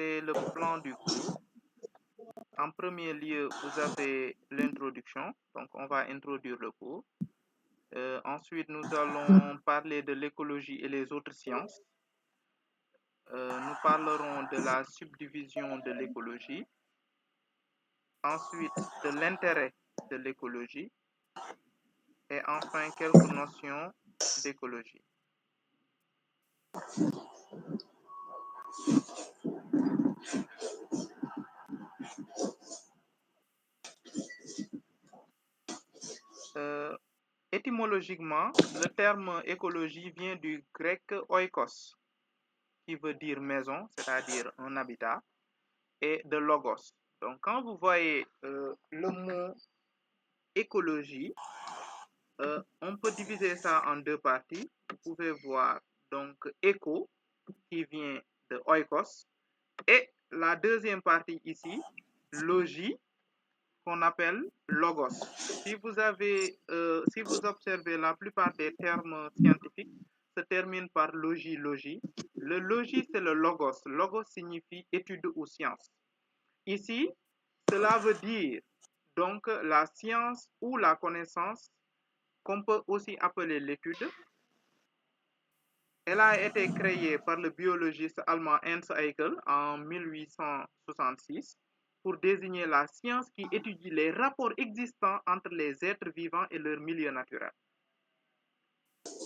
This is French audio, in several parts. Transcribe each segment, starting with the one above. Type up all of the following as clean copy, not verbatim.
c'est le plan du cours. En premier lieu, vous avez l'introduction. Donc, on va introduire le cours. Ensuite, nous allons parler de l'écologie et les autres sciences. Nous parlerons de la subdivision de l'écologie. Ensuite, de l'intérêt de l'écologie. Et enfin, quelques notions d'écologie. Étymologiquement, le terme écologie vient du grec oikos, qui veut dire maison, c'est-à-dire un habitat, et de logos. Donc, quand vous voyez le mot écologie, on peut diviser ça en deux parties. Vous pouvez voir donc éco, qui vient de oikos, et la deuxième partie ici, logis, qu'on appelle logos. Si vous observez la plupart des termes scientifiques se terminent par logis, logis. Le logis, c'est le logos. Logos signifie étude ou science. Ici, cela veut dire donc la science ou la connaissance, qu'on peut aussi appeler l'étude. Elle a été créée par le biologiste allemand Ernst Haeckel en 1866 pour désigner la science qui étudie les rapports existants entre les êtres vivants et leur milieu naturel.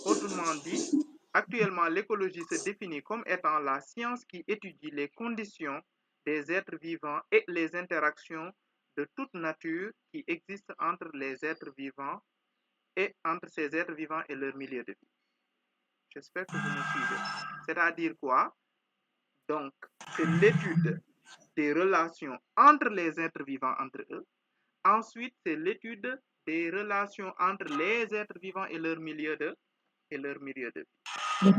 Autrement dit, actuellement, l'écologie se définit comme étant la science qui étudie les conditions des êtres vivants et les interactions de toute nature qui existent entre les êtres vivants et entre ces êtres vivants et leur milieu de vie. J'espère que vous me suivez. C'est-à-dire quoi? Donc, c'est l'étude des relations entre les êtres vivants entre eux. Ensuite, c'est l'étude des relations entre les êtres vivants et leur milieu de vie.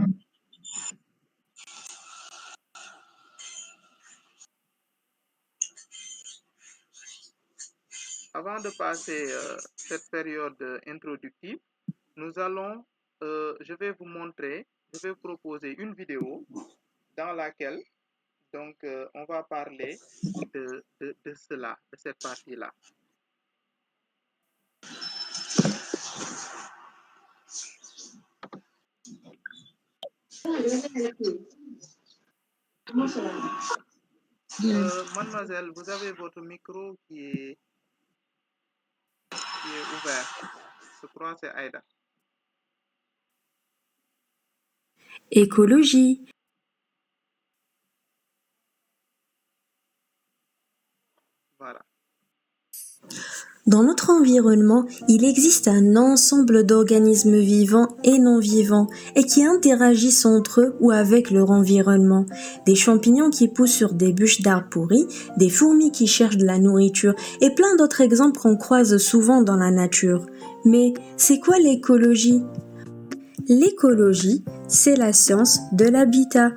Avant de passer cette période introductive, je vais vous proposer une vidéo dans laquelle donc on va parler de cela, de cette partie-là. Mademoiselle, vous avez votre micro qui est ouvert. Je crois que c'est Aïda. Écologie. Voilà. Dans notre environnement, il existe un ensemble d'organismes vivants et non vivants et qui interagissent entre eux ou avec leur environnement. Des champignons qui poussent sur des bûches d'arbres pourris, des fourmis qui cherchent de la nourriture et plein d'autres exemples qu'on croise souvent dans la nature. Mais c'est quoi l'écologie ? L'écologie, c'est la science de l'habitat.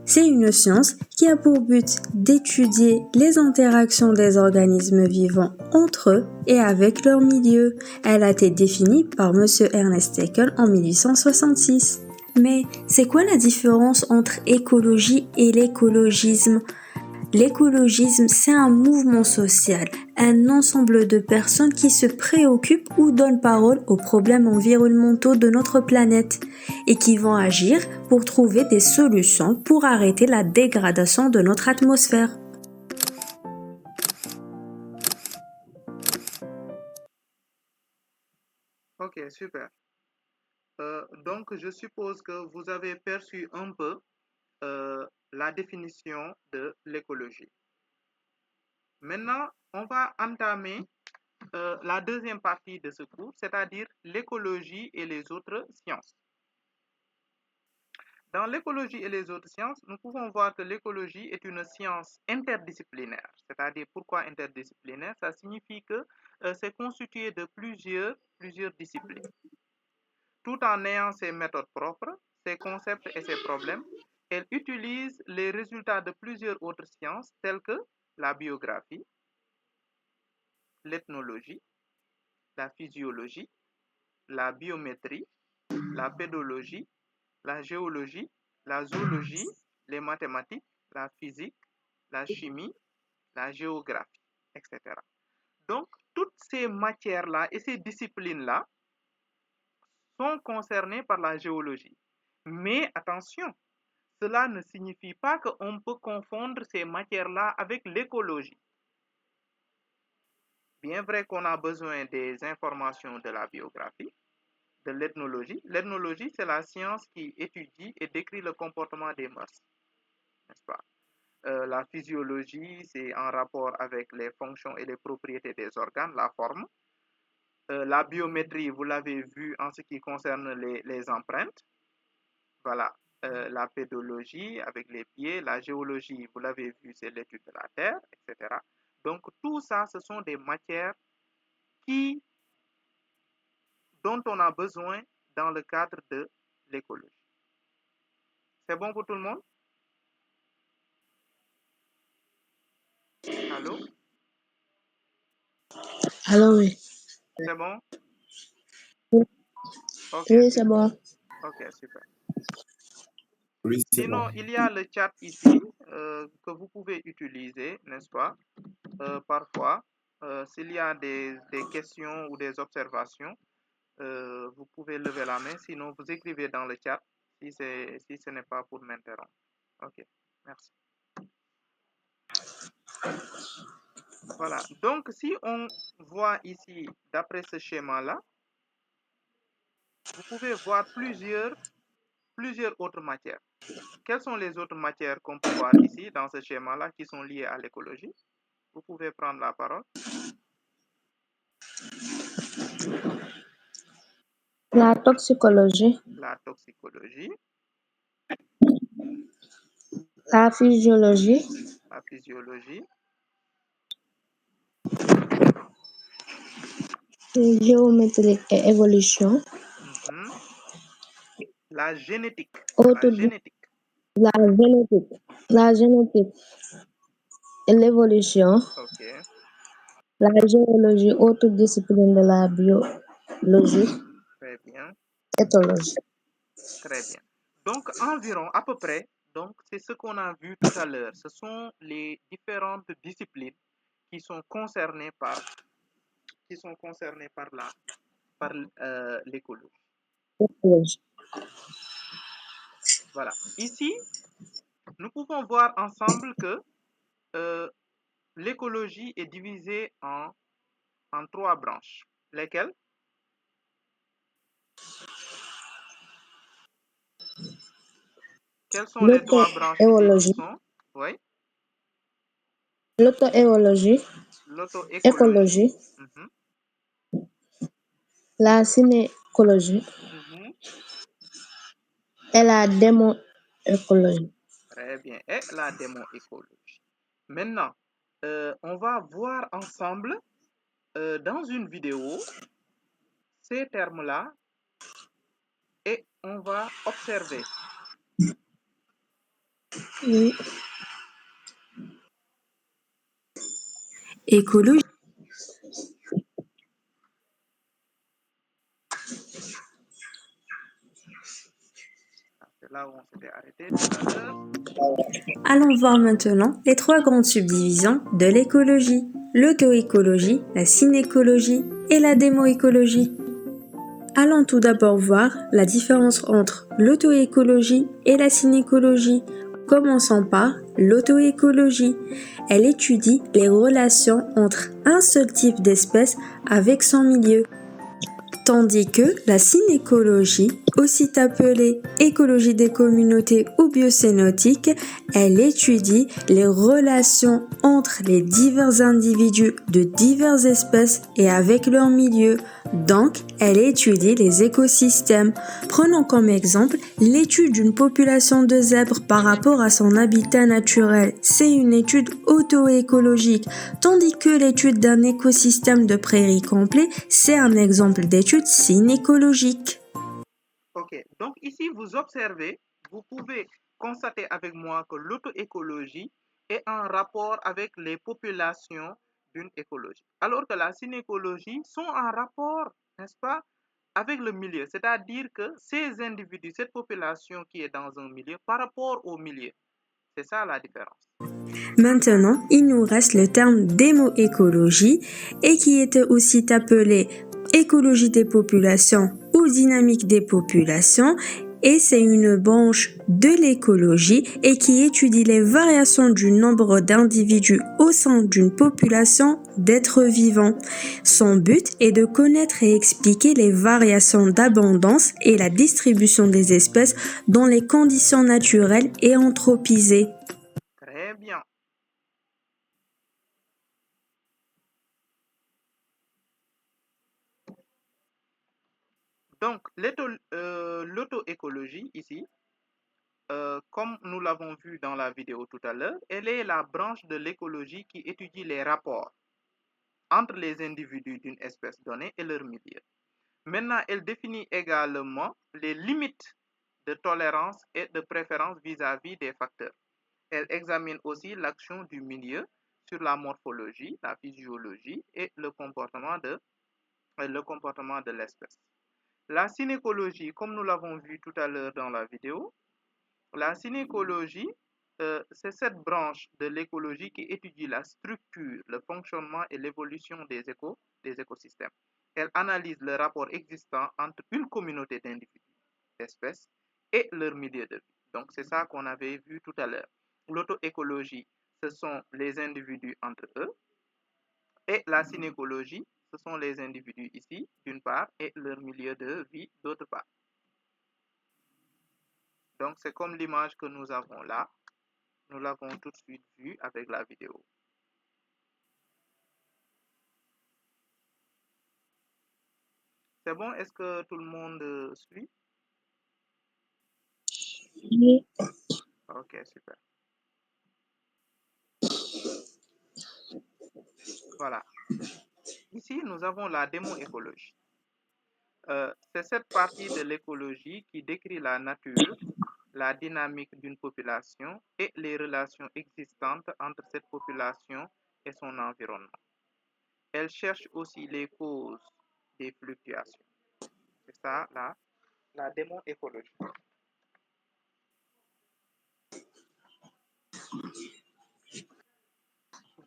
C'est une science qui a pour but d'étudier les interactions des organismes vivants entre eux et avec leur milieu. Elle a été définie par M. Ernst Haeckel en 1866. Mais c'est quoi la différence entre écologie et l'écologisme ? L'écologisme, c'est un mouvement social, un ensemble de personnes qui se préoccupent ou donnent parole aux problèmes environnementaux de notre planète et qui vont agir pour trouver des solutions pour arrêter la dégradation de notre atmosphère. Ok, super. Donc, je suppose que vous avez perçu un peu la définition de l'écologie. Maintenant, on va entamer la deuxième partie de ce cours, c'est-à-dire l'écologie et les autres sciences. Dans l'écologie et les autres sciences, nous pouvons voir que l'écologie est une science interdisciplinaire. C'est-à-dire, pourquoi interdisciplinaire? Ça signifie que c'est constitué de plusieurs disciplines. Tout en ayant ses méthodes propres, ses concepts et ses problèmes, elle utilise les résultats de plusieurs autres sciences telles que la biographie, l'ethnologie, la physiologie, la biométrie, la pédologie, la géologie, la zoologie, les mathématiques, la physique, la chimie, la géographie, etc. Donc, toutes ces matières-là et ces disciplines-là sont concernées par la géologie. Mais attention, cela ne signifie pas qu'on peut confondre ces matières-là avec l'écologie. Bien vrai qu'on a besoin des informations de la biographie, de l'ethnologie. L'ethnologie, c'est la science qui étudie et décrit le comportement des mœurs, n'est-ce pas? La physiologie, c'est en rapport avec les fonctions et les propriétés des organes, la forme. La biométrie, vous l'avez vu en ce qui concerne les empreintes. Voilà. La pédologie avec les pieds, la géologie, vous l'avez vu, c'est l'étude de la terre, etc. Donc tout ça, ce sont des matières qui, dont on a besoin dans le cadre de l'écologie. C'est bon pour tout le monde? Allô? Alors oui. C'est bon? Ok, Oui, c'est super. bon. Ok, super. Oui, c'est Sinon, bon. il y a le chat ici que vous pouvez utiliser, n'est-ce pas? Parfois, s'il y a des questions ou des observations, vous pouvez lever la main. Sinon, vous écrivez dans le chat si ce n'est pas pour m'interrompre. Ok, merci. Voilà. Donc, si on voit ici, d'après ce schéma-là, vous pouvez voir plusieurs autres matières. Quelles sont les autres matières qu'on peut voir ici, dans ce schéma-là, qui sont liées à l'écologie? Vous pouvez prendre la parole. La toxicologie, La toxicologie, la physiologie, la physiologie, géométrie et évolution, la génétique, autodi- la génétique et l'évolution, Ok, la géologie, autre discipline de la biologie, très bien, éthologie. très bien. Donc, environ, à peu près, donc c'est ce qu'on a vu tout à l'heure. Ce sont les différentes disciplines qui sont concernées par l'écologie. Éthologie. Voilà. Ici, nous pouvons voir ensemble que l'écologie est divisée en trois branches. Lesquelles? Quelles sont les trois branches ici qui L'auto-éologie, sont? Oui, l'auto-éologie, l'auto-écologie, écologie, la synécologie et la démoécologie. Très bien, et la démoécologie. Maintenant, on va voir ensemble dans une vidéo ces termes-là et on va observer. Oui. Écologie. C'est là où on s'était arrêté tout à l'heure. Allons voir maintenant les trois grandes subdivisions de l'écologie, l'auto-écologie, la synécologie et la démoécologie. Allons tout d'abord voir la différence entre l'auto-écologie et la synécologie. Commençons par l'auto-écologie. Elle étudie les relations entre un seul type d'espèce avec son milieu. Tandis que la synécologie, aussi appelée écologie des communautés ou biocénotique, elle étudie les relations entre les divers individus de diverses espèces et avec leur milieu. Donc, elle étudie les écosystèmes. Prenons comme exemple l'étude d'une population de zèbres par rapport à son habitat naturel. C'est une étude auto-écologique, tandis que l'étude d'un écosystème de prairies complet, c'est un exemple d'étude synécologique. Ok, donc ici vous observez, vous pouvez constater avec moi que l'auto-écologie est en rapport avec les populations d'une écologie, alors que la synécologie sont en rapport, n'est-ce pas, avec le milieu, c'est-à-dire que ces individus, cette population qui est dans un milieu par rapport au milieu, c'est ça la différence. Maintenant, il nous reste le terme démoécologie et qui est aussi appelé écologie des populations ou dynamique des populations, et c'est une branche de l'écologie et qui étudie les variations du nombre d'individus au sein d'une population d'êtres vivants. Son but est de connaître et expliquer les variations d'abondance et la distribution des espèces dans les conditions naturelles et anthropisées. Très bien. Donc, l'auto-écologie ici, comme nous l'avons vu dans la vidéo tout à l'heure, elle est la branche de l'écologie qui étudie les rapports entre les individus d'une espèce donnée et leur milieu. Maintenant, elle définit également les limites de tolérance et de préférence vis-à-vis des facteurs. Elle examine aussi l'action du milieu sur la morphologie, la physiologie et le comportement de l'espèce. La synécologie, comme nous l'avons vu tout à l'heure dans la vidéo, la synécologie, c'est cette branche de l'écologie qui étudie la structure, le fonctionnement et l'évolution des écosystèmes. Elle analyse le rapport existant entre une communauté d'individus, d'espèces et leur milieu de vie. Donc, c'est ça qu'on avait vu tout à l'heure. L'auto-écologie, ce sont les individus entre eux, et la synécologie, ce sont les individus ici, d'une part, et leur milieu de vie, d'autre part. Donc, c'est comme l'image que nous avons là. Nous l'avons tout de suite vu avec la vidéo. C'est bon? Est-ce que tout le monde suit? Oui. Ok, super. Voilà. Ici, nous avons la démoécologie. C'est cette partie de l'écologie qui décrit la nature, la dynamique d'une population et les relations existantes entre cette population et son environnement. Elle cherche aussi les causes des fluctuations. C'est ça, la démoécologie.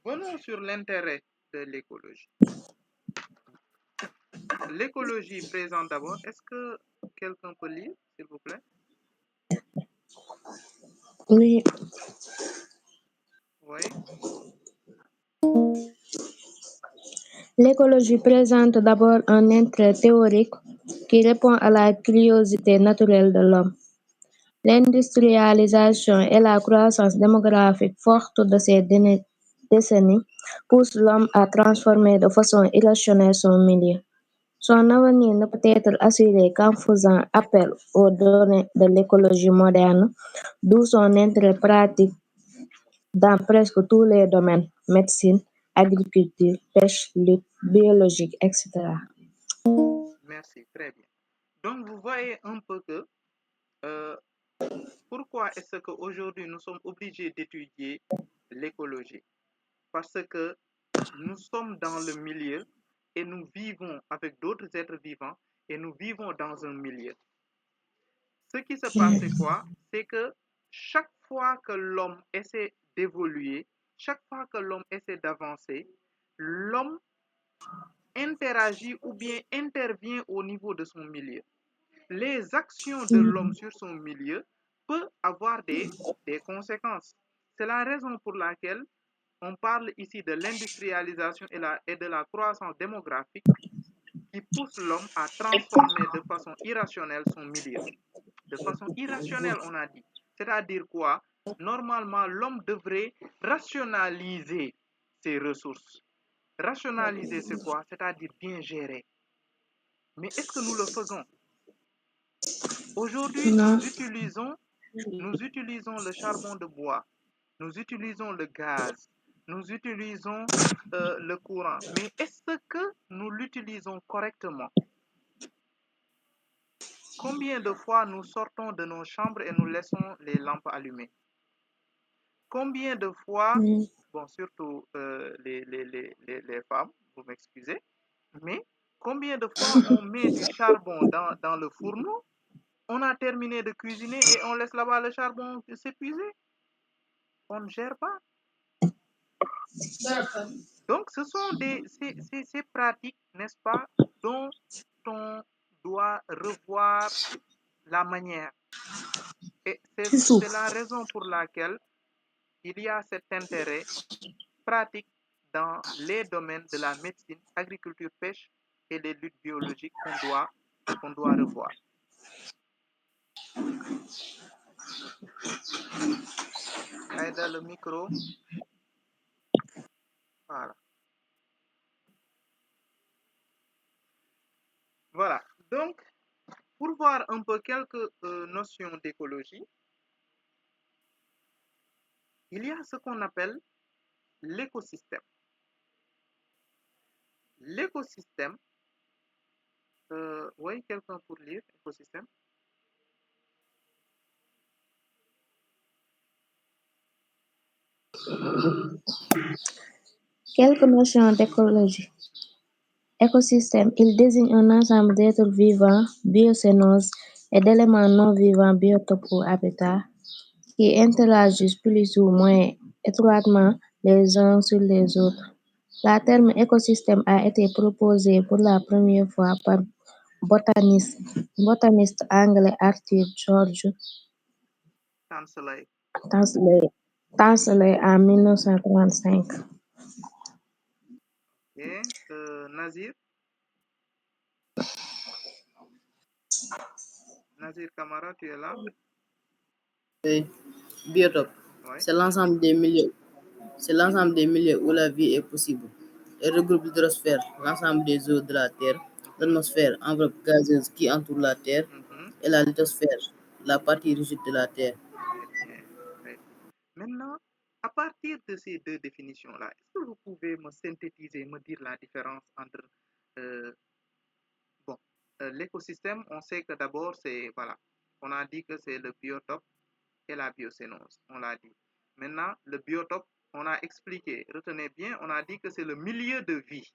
Venons sur l'intérêt de l'écologie. L'écologie présente d'abord, est-ce que quelqu'un peut lire, s'il vous plaît? Oui. Oui, L'écologie présente d'abord un intérêt théorique qui répond à la curiosité naturelle de l'homme. L'industrialisation et la croissance démographique forte de ces décennies poussent l'homme à transformer de façon irrationnelle son milieu. Son avenir ne peut être assuré qu'en faisant appel aux données de l'écologie moderne, d'où son intérêt pratique dans presque tous les domaines, médecine, agriculture, pêche, lutte, biologique, etc. merci, très bien. Donc, vous voyez un peu que pourquoi est-ce qu'aujourd'hui nous sommes obligés d'étudier l'écologie? Parce que nous sommes dans le milieu et nous vivons avec d'autres êtres vivants et nous vivons dans un milieu. Ce qui se passe, c'est quoi? C'est que chaque fois que l'homme essaie d'évoluer, chaque fois que l'homme essaie d'avancer, l'homme interagit ou bien intervient au niveau de son milieu. Les actions de l'homme sur son milieu peuvent avoir des conséquences. C'est la raison pour laquelle on parle ici de l'industrialisation et de la croissance démographique qui pousse l'homme à transformer de façon irrationnelle son milieu. De façon irrationnelle, on a dit. C'est-à-dire quoi? Normalement, l'homme devrait rationaliser ses ressources. Rationaliser, c'est quoi? C'est-à-dire bien gérer. Mais est-ce que nous le faisons? Aujourd'hui, Non. nous utilisons le charbon de bois, nous utilisons le gaz, nous utilisons le courant. Mais est-ce que nous l'utilisons correctement? Combien de fois nous sortons de nos chambres et nous laissons les lampes allumées? Combien de fois, bon, surtout les femmes, vous m'excusez, mais combien de fois on met du charbon dans le fourneau, on a terminé de cuisiner et on laisse là-bas le charbon s'épuiser? On ne gère pas. Donc, ce sont ces pratiques, n'est-ce pas, dont on doit revoir la manière. Et c'est la raison pour laquelle il y a cet intérêt pratique dans les domaines de la médecine, agriculture, pêche et les luttes biologiques qu'on doit revoir. Aïda, le micro. Voilà. Voilà. Donc, pour voir un peu quelques notions d'écologie, il y a ce qu'on appelle l'écosystème. L'écosystème, oui, quelqu'un pour lire écosystème? Quelques notions d'écologie. Écosystème, il désigne un ensemble d'êtres vivants, biocénoses et d'éléments non vivants, biotopes ou habitats, qui interagissent plus ou moins étroitement les uns sur les autres. Le terme écosystème a été proposé pour la première fois par botaniste anglais Arthur George Tansley en 1935. Et Nazir Kamara, tu es là? Oui. Biotope, Oui. c'est l'ensemble des milieux où la vie est possible. Elle regroupe l'hydrosphère, l'ensemble des eaux de la Terre, l'atmosphère, enveloppe gazeuse qui entoure la Terre, et la lithosphère, la partie rigide de la Terre. Très bien, très bien. Maintenant, à partir de ces deux définitions-là, est-ce que vous pouvez me synthétiser, me dire la différence entre l'écosystème? On sait que d'abord, voilà, on a dit que c'est le biotope et la biocénose, on l'a dit. Maintenant, le biotope, on a expliqué, retenez bien, on a dit que c'est le milieu de vie,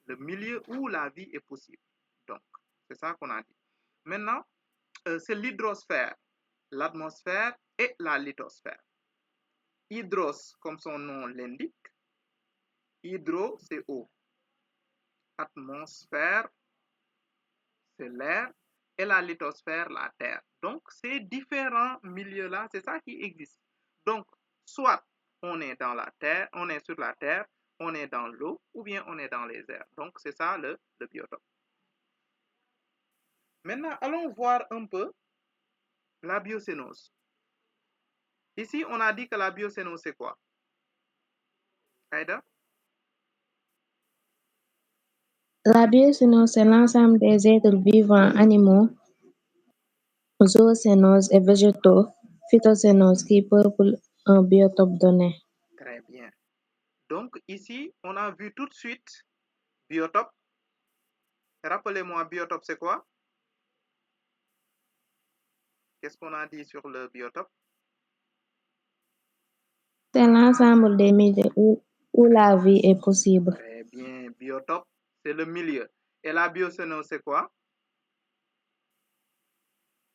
le milieu où la vie est possible. Donc, c'est ça qu'on a dit. Maintenant, c'est l'hydrosphère, l'atmosphère et la lithosphère. Hydros, comme son nom l'indique, hydro, c'est eau. Atmosphère, c'est l'air. Et la lithosphère, la terre. Donc, ces différents milieux-là, c'est ça qui existe. Donc, soit on est dans la terre, on est sur la terre, on est dans l'eau, ou bien on est dans les airs. Donc, c'est ça le biotope. Maintenant, allons voir un peu la biocénose. Ici, on a dit que la biocénose, c'est quoi? Aïda? La biocénose, c'est l'ensemble des êtres vivants, animaux, zoocénoses et végétaux, phytocénoses qui peuplent un biotope donné. Très bien. Donc ici, on a vu tout de suite biotope. Rappelez-moi, biotope, c'est quoi? Qu'est-ce qu'on a dit sur le biotope? C'est l'ensemble des milieux où la vie est possible. Très bien. Biotope, c'est le milieu. Et la biocénose, c'est quoi?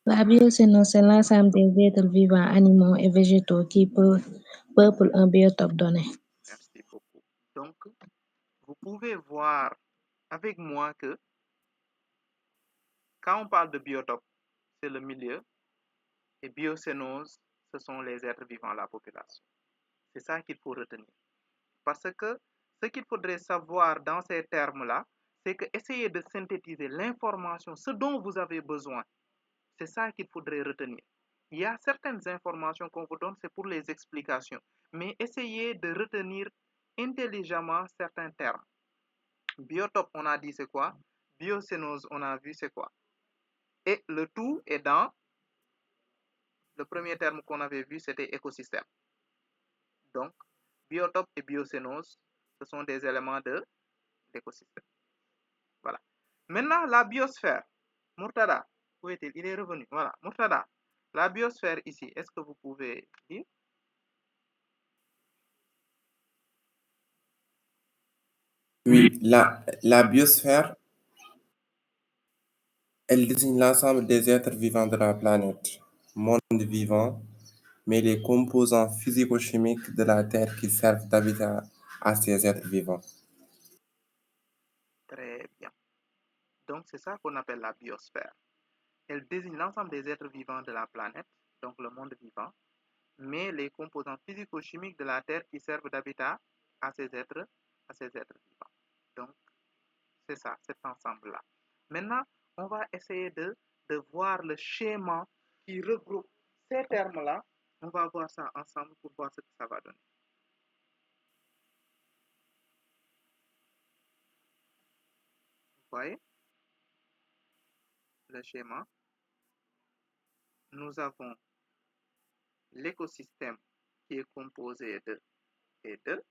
La biocénose, c'est l'ensemble des êtres vivants, animaux et végétaux qui peuplent un biotope donné. Merci beaucoup. Donc, vous pouvez voir avec moi que quand on parle de biotope, c'est le milieu. Et biocénose, ce sont les êtres vivants, la population. C'est ça qu'il faut retenir. Parce que ce qu'il faudrait savoir dans ces termes-là, c'est que essayer de synthétiser l'information, ce dont vous avez besoin. C'est ça qu'il faudrait retenir. Il y a certaines informations qu'on vous donne, c'est pour les explications. Mais essayez de retenir intelligemment certains termes. Biotope, on a dit c'est quoi? Biocénose, on a vu c'est quoi? Et le tout est dans le premier terme qu'on avait vu, c'était écosystème. Donc, biotope et biocénose, ce sont des éléments de l'écosystème. Voilà. Maintenant, la biosphère. Murtada, où est-il? Il est revenu. Voilà. Murtada, la biosphère ici, est-ce que vous pouvez dire? Oui, la biosphère, elle désigne l'ensemble des êtres vivants de la planète, monde vivant, mais les composants physico-chimiques de la Terre qui servent d'habitat à ces êtres vivants. Très bien. Donc, c'est ça qu'on appelle la biosphère. Elle désigne l'ensemble des êtres vivants de la planète, donc le monde vivant, mais les composants physico-chimiques de la Terre qui servent d'habitat à ces êtres vivants. Donc, c'est ça, cet ensemble-là. Maintenant, on va essayer de voir le schéma qui regroupe ces termes-là. On va voir ça ensemble pour voir ce que ça va donner. Vous voyez le schéma? Nous avons l'écosystème qui est composé de et de,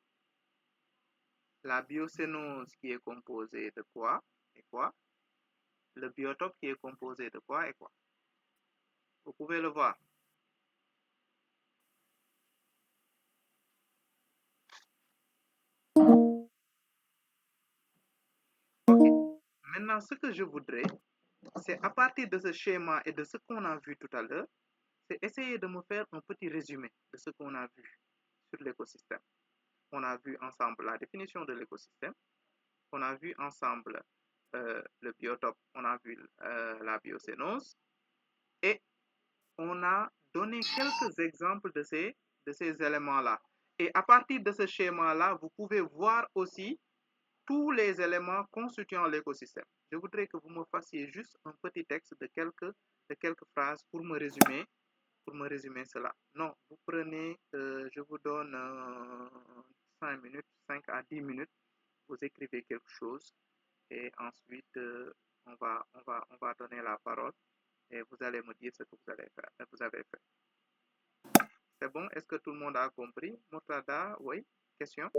la biocénose qui est composée de quoi et quoi, le biotope qui est composé de quoi et quoi. Vous pouvez le voir. Ok. Maintenant, ce que je voudrais, c'est à partir de ce schéma et de ce qu'on a vu tout à l'heure, c'est essayer de me faire un petit résumé de ce qu'on a vu sur l'écosystème. On a vu ensemble la définition de l'écosystème, on a vu ensemble le biotope, on a vu la biocénose, et on a donné quelques exemples de ces éléments-là. Et à partir de ce schéma-là, vous pouvez voir aussi tous les éléments constituant l'écosystème. Je voudrais que vous me fassiez juste un petit texte de quelques phrases pour me résumer cela. Non, vous prenez, je vous donne 5 minutes, 5 à 10 minutes, vous écrivez quelque chose et ensuite on va donner la parole et vous allez me dire ce que vous avez fait. C'est bon? Est-ce que tout le monde a compris? Murtada, oui? Question?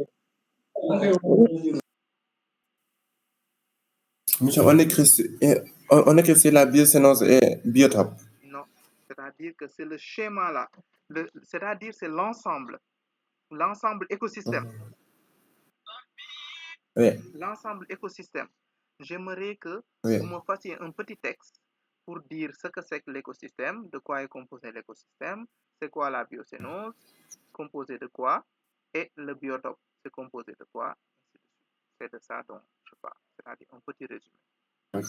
Monsieur, on écrit sur la biocénose et biotope. Non, c'est-à-dire que c'est le schéma là. C'est-à-dire c'est l'ensemble écosystème. Oui, L'ensemble écosystème. J'aimerais que oui. vous me fassiez un petit texte pour dire ce que c'est que l'écosystème, de quoi est composé l'écosystème, c'est quoi la biocénose, composé de quoi, et le biotope, c'est composé de quoi, ainsi de suite. C'est de ça dont je parle, c'est-à-dire un petit résumé. Ok.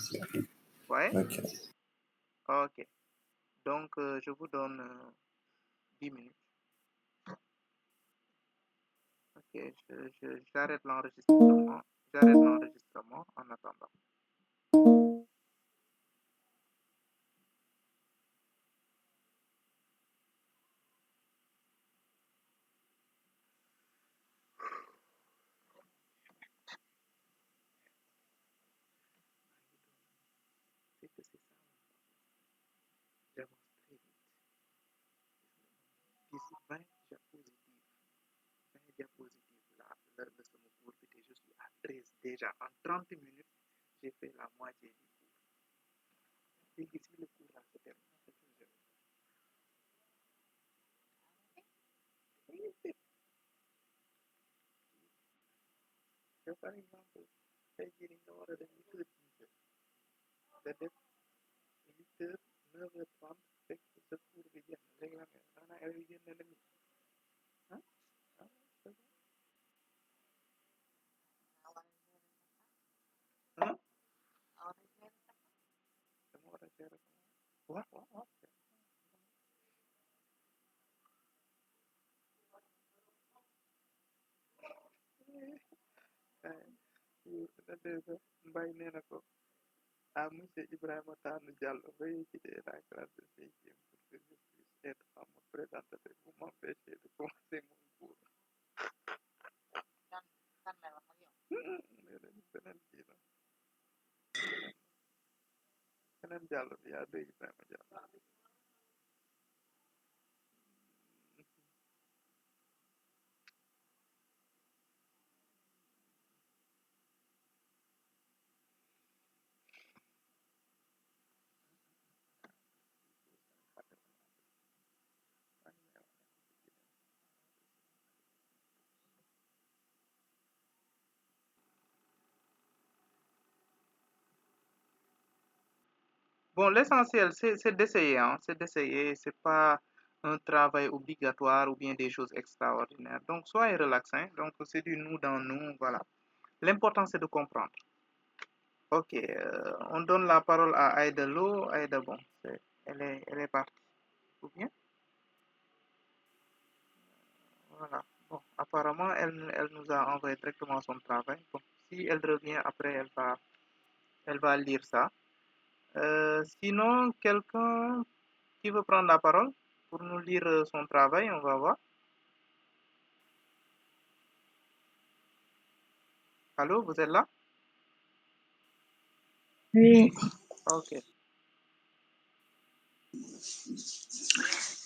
Ouais? Ok. Ok. Donc, je vous donne 10 minutes. Ok, j'arrête l'enregistrement. En attendant. C'est que c'est ça. J'avance très vite. D'ici 20 diapositives. 20 diapositives là, le sama cours bi je suis à 13 déjà. En 30 minutes, j'ai fait la moitié du cours. Et si le cours là se termine, c'est que je vais. Par exemple, tey jii nii nga war a def 8h 10h nga def 8h 9h30 fekk sa cours bi jeex na léegi la nga xanaa élèves yi génn nañu ah ah c'est bon ah dama war a gérer waaw waaw waaw Mbaye nee na ko à monsieur Ibrahima Tane Diallo, veuillez quitter la classe de 5e pour que je puisse être en mode présentateur. Vous m'empêchez de commencer mon cours. Beneen Diallo bi yaa dégg Ibrahima Diallo. Bon, l'essentiel, c'est d'essayer, hein. C'est d'essayer. C'est pas un travail obligatoire ou bien des choses extraordinaires. Donc, soyez relaxés. Donc, c'est du nous dans nous. Voilà. L'important, c'est de comprendre. Ok, on donne la parole à Aïda Lo. Aïda, bon, elle est partie. Ou bien? Voilà. Bon, apparemment, elle nous a envoyé directement son travail. Bon, si elle revient après, elle va lire ça. Sinon, quelqu'un qui veut prendre la parole pour nous lire son travail, on va voir. Allô, vous êtes là? Oui. Ok.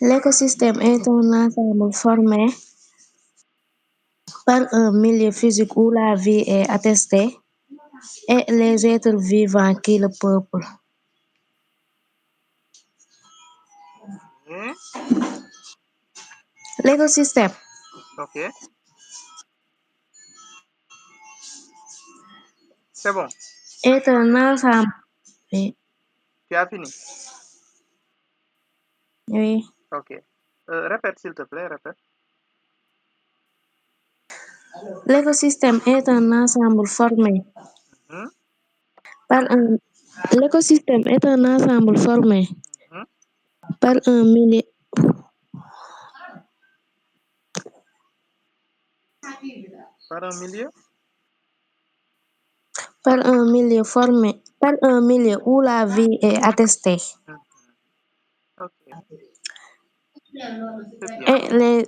L'écosystème est un ensemble formé par un milieu physique où la vie est attestée et les êtres vivants qui le peuplent. Ok. L'écosystème Ok. C'est bon. est un ensemble. Oui. Tu as fini? Oui. Ok. Répète, s'il te plaît, répète. L'écosystème est un ensemble formé Mhm, par un L'écosystème est un ensemble formé mhm. par un milieu Par un milieu? par un milieu où la vie est attestée Mhm. Ok, c'est bien. et les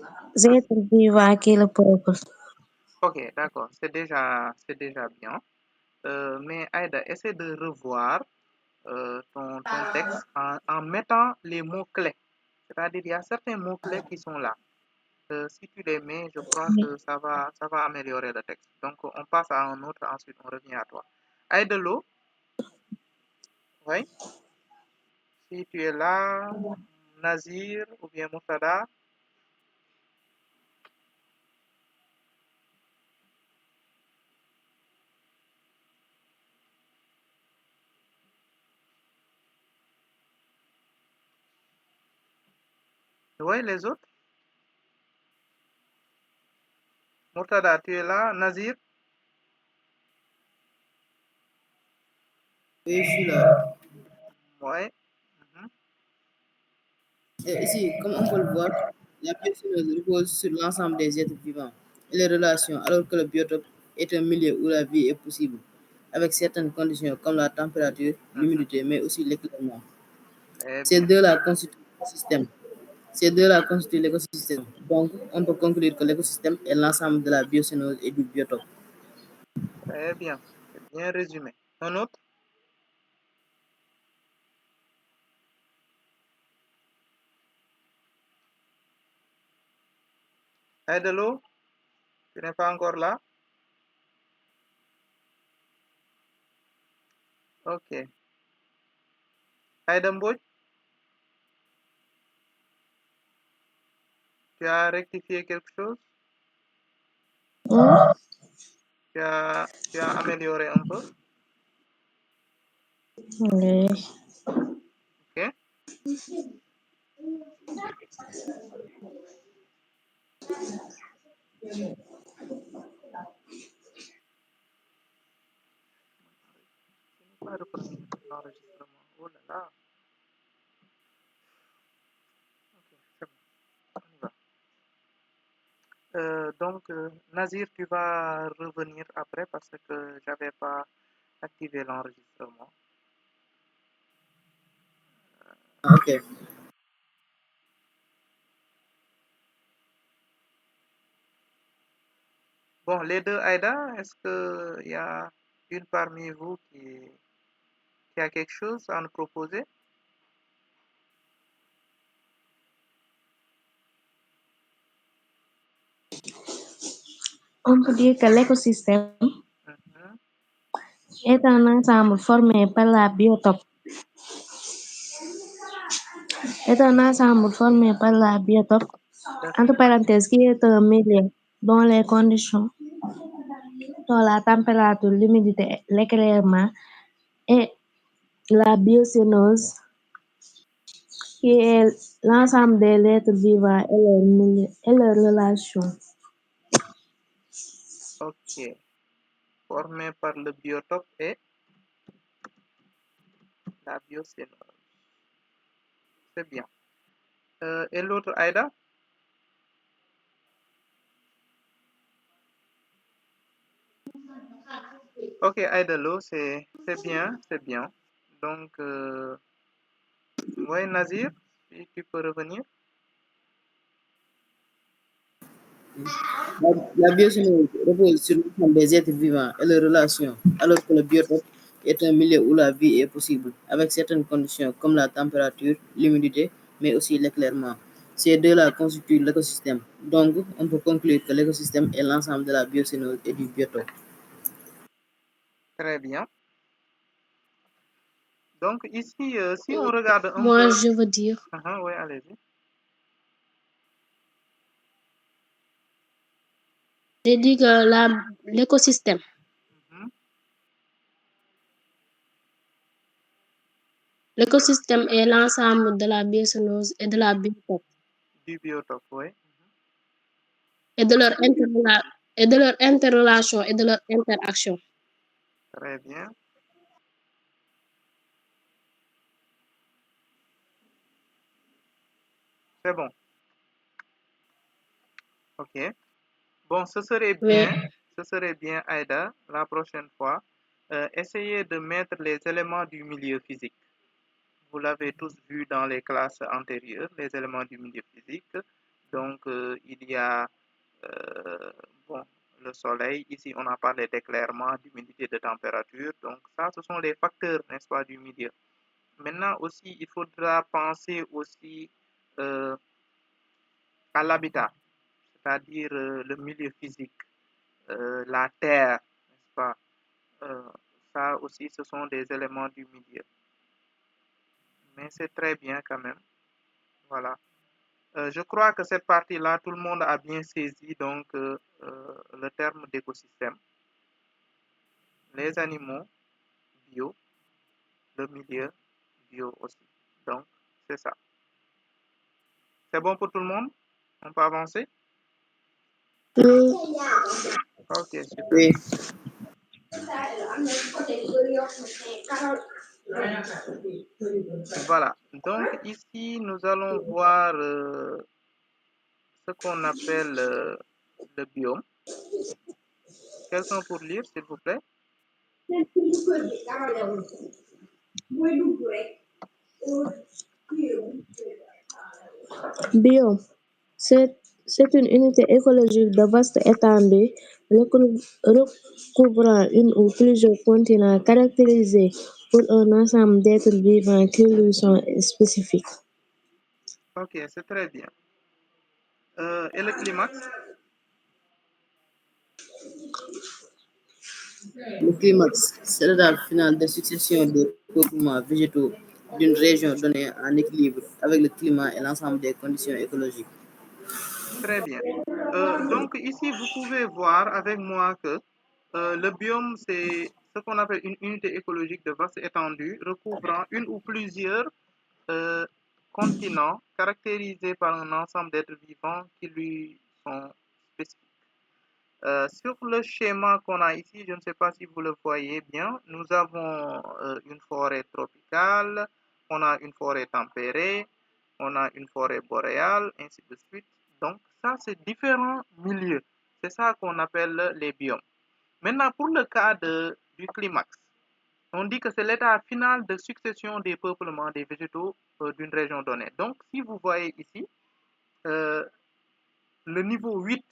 êtres vivants qui le peuplent. Ok, d'accord. C'est déjà bien. Mais Aïda, essaie de revoir ton texte en mettant les mots-clés. C'est-à-dire, il y a certains mots-clés qui sont là. Si tu les mets, je crois que ça va améliorer le texte. Donc, on passe à un autre, ensuite on revient à toi. Aïda Lo, oui, si tu es là, Nazir ou bien Moussada. Oui, les autres. Murtada, tu es là, Nazir? Oui, je suis là. Oui. Mhm. Et ici, comme on peut le voir, la biosynose repose sur l'ensemble des êtres vivants et les relations, alors que le biotope est un milieu où la vie est possible, avec certaines conditions comme la température, Mhm. l'humidité, mais aussi l'éclairement. Très Ces bien. deux-là constituent l'écosystème. Ces deux-là constituent l'écosystème. Donc, on peut conclure que l'écosystème est l'ensemble de la biocénose et du biotope. Très bien. C'est bien résumé. Un autre? Aïdelo, tu n'es pas encore là? Ok. Aïda Mbodj, tu as rectifié quelque chose? Hmm? Tu as amélioré un peu? Oui. Ok. Je n'ai pas reconnu l'enregistrement. Oh là là. Ok, c'est bon. On y va. Donc, Nazir, tu vas revenir après parce que j'avais pas activé l'enregistrement. Ok. Bon, les deux, Aïda, est-ce qu'il y a une parmi vous qui a quelque chose à nous proposer? On peut dire que l'écosystème Mhm. est un ensemble formé par la biotope. Est un ensemble formé par la biotope, entre D'accord. parenthèses, qui est un milieu dont les conditions sont la température, l'humidité, l'éclairement et la biocénose qui est l'ensemble des êtres vivants et leurs relations. Ok. Formé par le biotope et la biocénose. C'est bien. Et l'autre, Aïda? Ok, Aïda Lo, c'est bien, c'est bien. Donc, ouais, Nazir, si tu peux revenir. La biocénose repose sur l'ensemble des êtres vivants et leurs relations, alors que le biotope est un milieu où la vie est possible, avec certaines conditions comme la température, l'humidité, mais aussi l'éclairement. Ces deux-là constituent l'écosystème. Donc, on peut conclure que l'écosystème est l'ensemble de la biocénose et du biotope. Très bien. Donc, ici, si on regarde un Moi, peu... je veux dire, Oui, allez-y. j'ai dit que l'écosystème, Mhm. l'écosystème est l'ensemble de la biocénose et de la biotope Du biotope, oui. et de leur interrelation et de leur interaction. Très bien. C'est bon. Ok. Bon, Oui, ce serait bien, Aïda, la prochaine fois, essayez de mettre les éléments du milieu physique. Vous l'avez tous vu dans les classes antérieures, les éléments du milieu physique. Donc, il y a euh, bon, le soleil. Ici, on a parlé d'éclairement, d'humidité, de température. Donc, ça, ce sont les facteurs, n'est-ce pas, du milieu. Maintenant aussi, il faudra penser aussi euh, à l'habitat, c'est-à-dire le milieu physique, la terre, n'est-ce pas? Euh, Ça aussi, ce sont des éléments du milieu. Mais c'est très bien quand même. Voilà. Je crois que cette partie-là, tout le monde a bien saisi donc le terme d'écosystème. Les animaux, bio, le milieu, bio aussi. Donc, c'est ça. C'est bon pour tout le monde? On peut avancer? Ok, super. Oui. Voilà. Donc, ici, nous allons voir ce qu'on appelle le biome. Quelqu'un pour lire, s'il vous plaît? Biome, c'est une unité écologique de vaste étendue recouvrant une ou plusieurs continents caractérisés pour un ensemble d'êtres vivants qui lui sont spécifiques. Ok, c'est très bien. Et le climax? Le climax, c'est l'étape finale de succession de peuplements végétaux d'une région donnée en équilibre avec le climat et l'ensemble des conditions écologiques. Très bien. Donc ici, vous pouvez voir avec moi que le biome, c'est ce qu'on appelle une unité écologique de vaste étendue recouvrant une ou plusieurs euh, continents caractérisés par un ensemble d'êtres vivants qui lui sont spécifiques. Sur le schéma qu'on a ici, je ne sais pas si vous le voyez bien, nous avons une forêt tropicale, on a une forêt tempérée, on a une forêt boréale, ainsi de suite. Donc ça, c'est différents milieux. C'est ça qu'on appelle les biomes. Maintenant, pour le cas du climax, on dit que c'est l'état final de succession des peuplements des végétaux d'une région donnée. Donc, si vous voyez ici, euh, le niveau 8,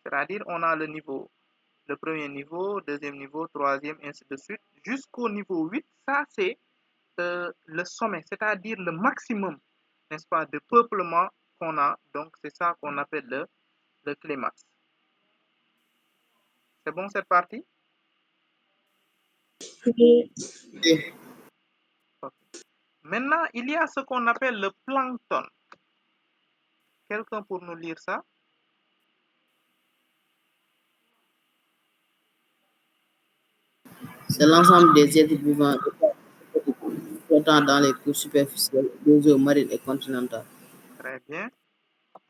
c'est-à-dire on a le premier niveau, deuxième niveau, troisième, ainsi de suite, jusqu'au niveau 8, ça c'est le sommet, c'est-à-dire le maximum, n'est-ce pas, de peuplement qu'on a. Donc c'est ça qu'on appelle le climax. C'est bon cette partie? Et Ok. Maintenant, il y a ce qu'on appelle le plancton. Quelqu'un pour nous lire ça? c'est l'ensemble des êtres vivants flottant dans les couches superficielles des eaux marines et continentales. Très bien.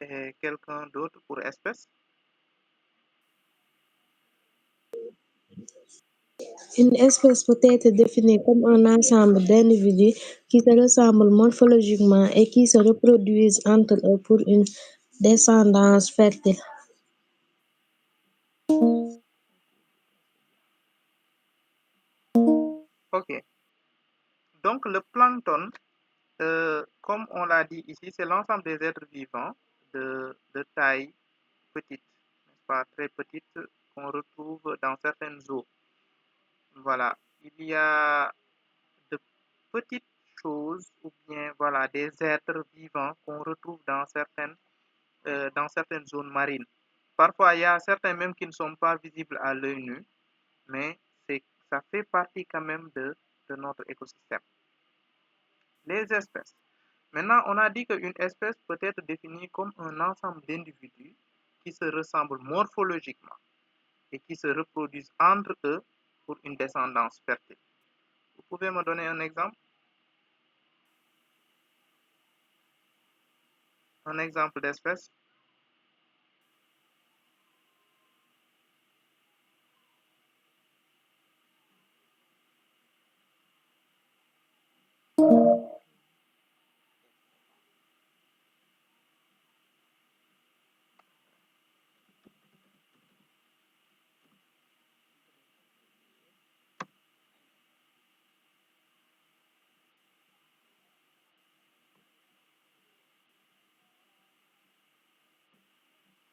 Et quelqu'un d'autre pour espèce? Une espèce peut être définie comme un ensemble d'individus qui se ressemblent morphologiquement et qui se reproduisent entre eux pour une descendance fertile. Ok. Donc, le plancton, comme on l'a dit ici, c'est l'ensemble des êtres vivants de taille petite, n'est-ce pas, très petite, qu'on retrouve dans certaines eaux. Voilà. Il y a de petites choses ou bien voilà des êtres vivants qu'on retrouve dans certaines zones marines. Parfois, il y a certains même qui ne sont pas visibles à l'œil nu, mais ça fait partie quand même de notre écosystème. Les espèces. Maintenant, on a dit qu'une espèce peut être définie comme un ensemble d'individus qui se ressemblent morphologiquement et qui se reproduisent entre eux pour une descendance fertile. Vous pouvez me donner un exemple? Un exemple d'espèce?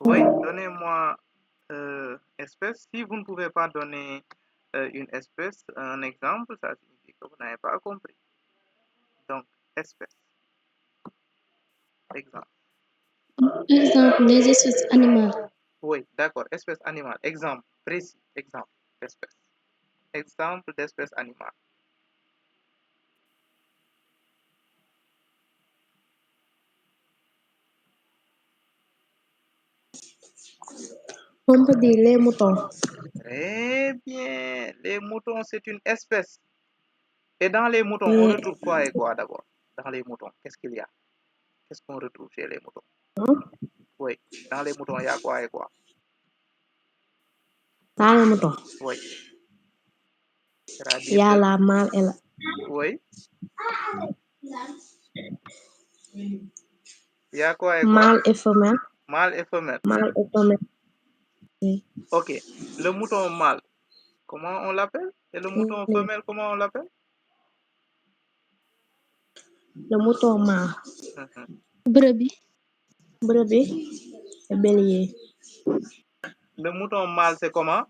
Oui, donnez-moi espèce. Si vous ne pouvez pas donner une espèce, un exemple, ça signifie que vous n'avez pas compris. Donc, espèce. Exemple. Exemple, les espèces animales. Oui, d'accord. Espèce animale. Exemple précis. Exemple d'espèce. Exemple d'espèce animale. On peut dire les moutons. Très bien. Les moutons, c'est une espèce. Et dans les moutons, on Oui. retrouve quoi et quoi d'abord? Dans les moutons, qu'est-ce qu'il y a? Qu'est-ce qu'on retrouve chez les moutons? Oui, dans les moutons, il y a quoi et quoi? Dans les moutons, Oui, il c'est-à-dire y a que, la mâle et la oui, il y a quoi et quoi? mâle et femelle. Mâle et femelle. Mâle et femelle. Oui. Ok, le mouton mâle, comment on l'appelle? Et le mouton Oui. femelle, comment on l'appelle? Le mouton mâle. Mhm. Brebis. Brebis et bélier. Le mouton mâle, c'est comment?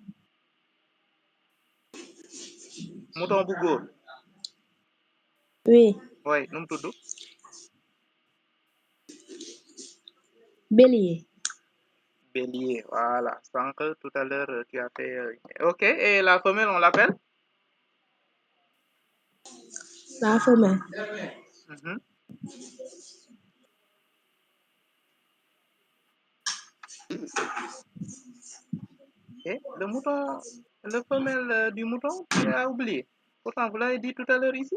Mouton bu góor. Oui. Oui, nu mu tudd? Bélier. Bélier, voilà. Sànq, tout à l'heure, tu as fait... Ok, et la femelle, on l'appelle? La femelle. Mhm. Et le femelle du mouton, tu as oublié. Pourtant, vous l'avez dit tout à l'heure ici.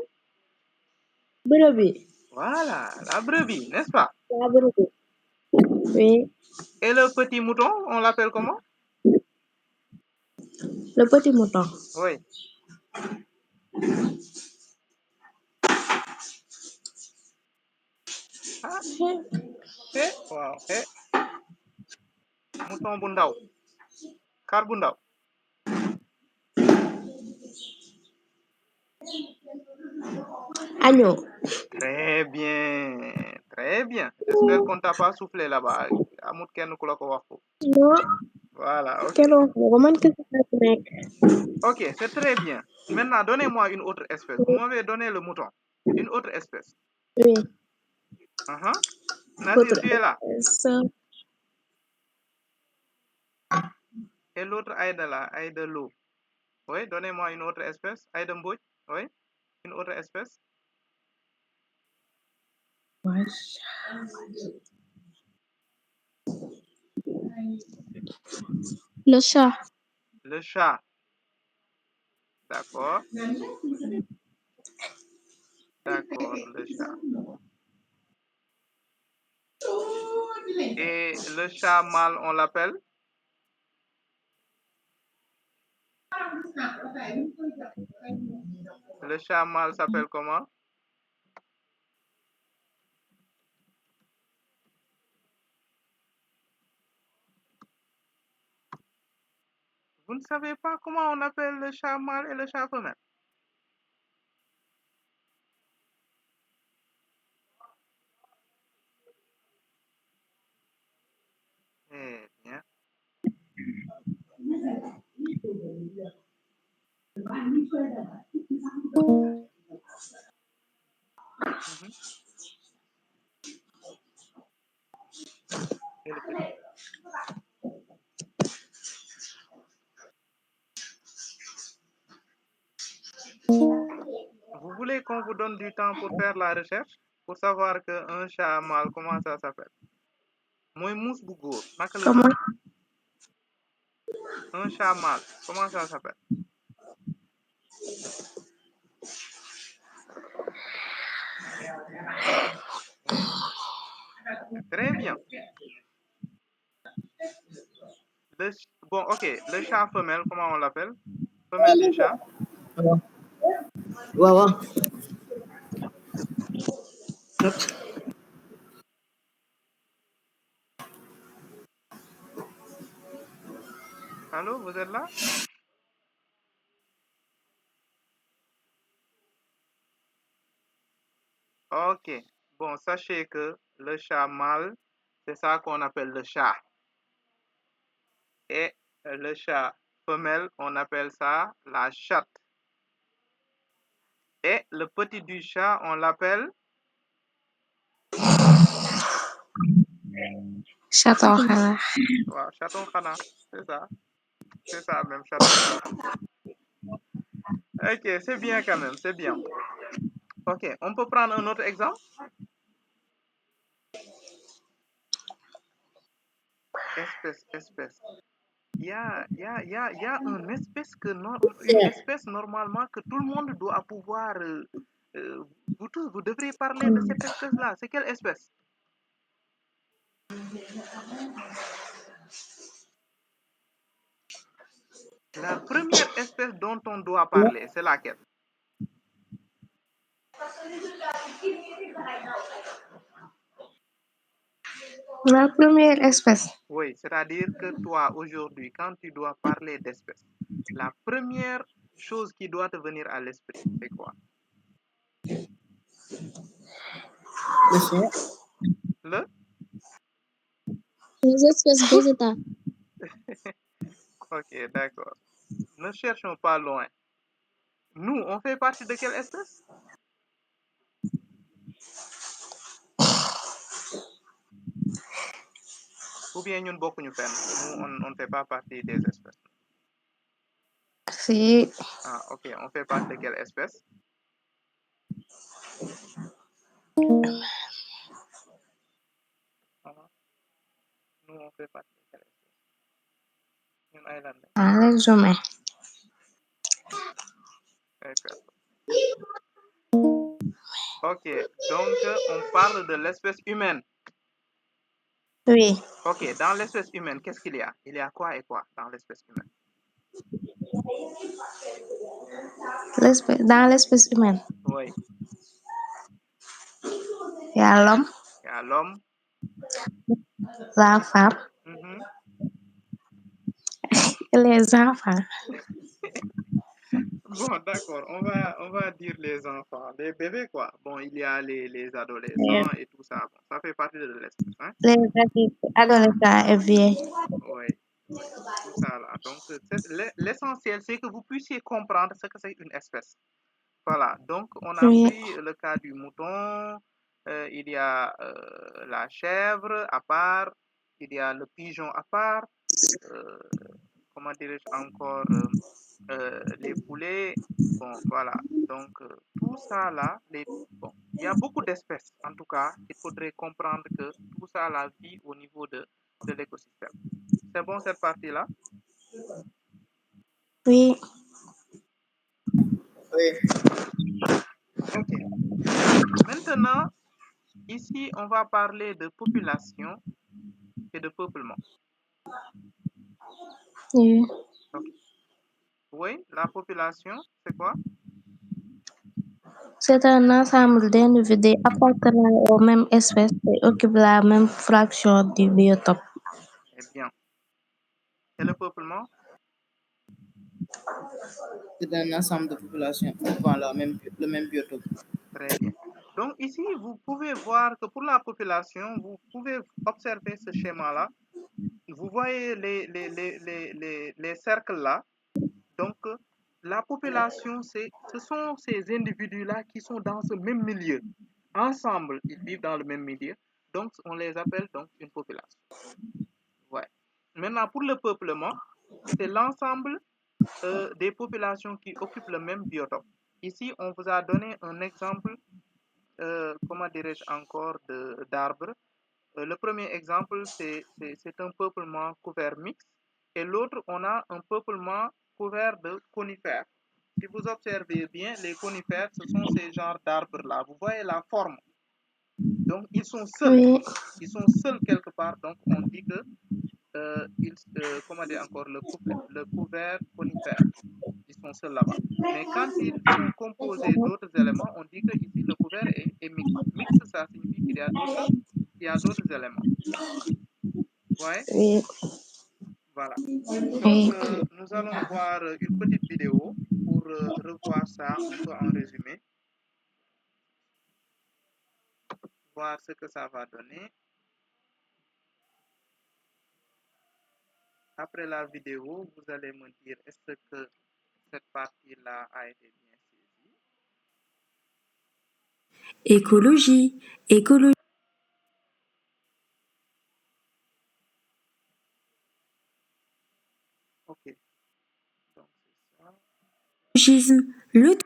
Brebis. Voilà, la brebis, n'est-ce pas? La brebis. Oui. Et le petit mouton, on l'appelle comment? Le petit mouton. Oui. Ah, waaw, mouton bu ndaw, xar bu ndaw. Agneau. Très bien, très bien. J'espère qu'on t'a pas soufflé là-bas. Amut kenn ku la ko wax foofu. Non. Voilà, ok. Quel roman que c'est mec. Ok, c'est très bien. Maintenant, donnez-moi une autre espèce. Vous m'avez donné le mouton. Une autre espèce. Oui. Uh-huh. Nazir, Autre tu es là. espèce. Et l'autre Aïda là, Aïda Lo. Oui, donnez-moi une autre espèce. Aïda Mbodj. Oui, une autre espèce. Le chat. Le chat. D'accord. D'accord, le chat. Et le chat mâle, on l'appelle? Le chat mâle s'appelle comment? Vous ne savez pas comment on appelle le chat mâle et le chat femelle? Eh bien. Mhm. Et le petit. Vous voulez qu'on vous donne du temps pour faire la recherche? Pour savoir qu'un chat mâle, comment ça s'appelle? Moi, mousse bu góor, naka la tudd? Comment? Un chat mâle, comment ça s'appelle? Très bien. Bon, ok. Le chat femelle, comment on l'appelle? Femelle du chat? waaw waaw. Allô, vous êtes là? Ok. Bon, sachez que le chat mâle, c'est ça qu'on appelle le chat. Et le chat femelle, on appelle ça la chatte. Et le petit du chat, on l'appelle Chaton xanaa. wow, chaton khana. C'est ça même, chaton khana. Ok, c'est bien quand même, c'est bien. Ok, on peut prendre un autre exemple? Espèce. Il y a une espèce normalement que tout le monde doit pouvoir. Euh, vous tous, vous devriez parler de cette espèce-là. C'est quelle espèce? La première espèce dont on doit parler, c'est laquelle? La première espèce. Oui, c'est-à-dire que toi, aujourd'hui, quand tu dois parler d'espèce, la première chose qui doit te venir à l'esprit, c'est quoi? Le chien. Le? Les espèces végétales. Ok, d'accord. Ne cherchons pas loin. Nous, on fait partie de quelle espèce? Ou bien ñun bokkuñu fenn? Nous, on ne fait pas partie des espèces. Si. Ah, ok. On fait partie de quelle espèce? Ah, nous, on fait partie de quelle espèce? Ñun ay lan lañ? Les humains. Ay personnes. Ok. Donc, on parle de l'espèce humaine. Oui. Ok. Dans l'espèce humaine, qu'est-ce qu'il y a? Il y a quoi et quoi dans l'espèce humaine? Dans l'espèce humaine, Oui. il y a l'homme, Il y a l'homme. la femme Mhm. et les enfants. Bon, d'accord. On va dire les enfants, les bébés, quoi. Bon, il y a les Et adolescents et tout ça. Bon, ça fait partie de l'espèce, hein? les adultes, adolescents et vieux. Oui, oui. Tout ça là. Donc, l'essentiel, c'est que vous puissiez comprendre ce que c'est une espèce. Voilà. Donc, on a Oui. pris le cas du mouton. Il y a la chèvre à part. Il y a le pigeon à part. euh, comment dirais-je encore? Les poulets. Bon, voilà. Donc, tout ça là, bon, il y a beaucoup d'espèces. En tout cas, il faudrait comprendre que tout ça là vit au niveau de l'écosystème. C'est bon cette partie-là? Oui. Oui. Ok. Maintenant, ici, on va parler de population et de peuplement. Oui. Ok. Oui, la population, c'est quoi? C'est un ensemble d'individus appartenant aux mêmes espèces et occupent la même fraction du biotope. Eh bien. Et le peuplement? C'est un ensemble de populations occupant le même biotope. Très bien. Donc ici, vous pouvez voir que pour la population, vous pouvez observer ce schéma-là. Vous voyez les cercles là. Donc, la population, ce sont ces individus-là qui sont dans ce même milieu. Ensemble, ils vivent dans le même milieu. Donc, on les appelle donc une population. Ouais. Maintenant, pour le peuplement, c'est l'ensemble des populations qui occupent le même biotope. Ici, on vous a donné un exemple, comment dirais-je encore, d'arbres. Le premier exemple, c'est un peuplement couvert mixte. Et l'autre, on a un peuplement couvert de conifères. Si vous observez bien, les conifères, ce sont ces genres d'arbres-là. Vous voyez la forme. Donc, ils sont seuls. Oui. Ils sont seuls quelque part. Donc, on dit que, comment dire encore, le couvert conifère. Ils sont seuls là-bas. Mais quand ils sont composés d'autres éléments, on dit que ici, le couvert est mixte. Mixte, ça signifie qu'il y a d'autres éléments. Ouais, Oui. voilà. Donc, Oui. nous allons voir une petite vidéo pour revoir ça un peu en résumé, voir ce que ça va donner. Après la vidéo, vous allez me dire est-ce que cette partie-là a été bien saisie. Écologie, écologie. Ok, donc c'est ça. Écologisme, le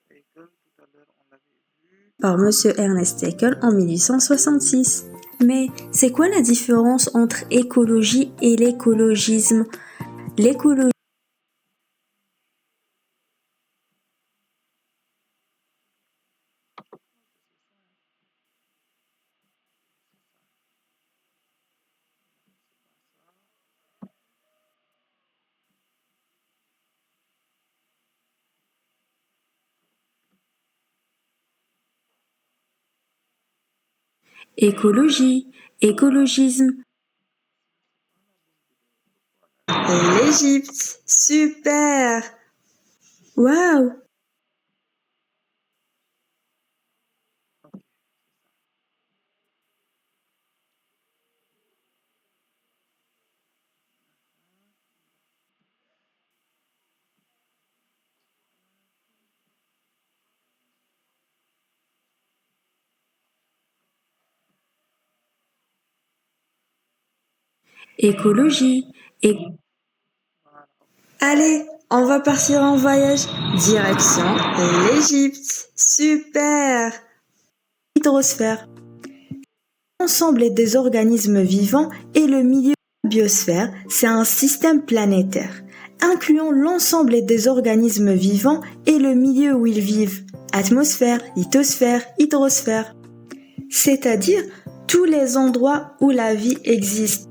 Haeckel, tout à l'heure, on l'avait vu. par Monsieur Ernest Haeckel en 1866. Mais c'est quoi la différence entre écologie et l'écologisme? L'écologie écologie, écologisme. L'Égypte, super! Waouh! Écologie, Voilà. Allez, on va partir en voyage. Direction l'Égypte. Super! Hydrosphère. L'ensemble des organismes vivants et le milieu de la biosphère, c'est un système planétaire, incluant l'ensemble des organismes vivants et le milieu où ils vivent. Atmosphère, lithosphère, hydrosphère. C'est-à-dire tous les endroits où la vie existe.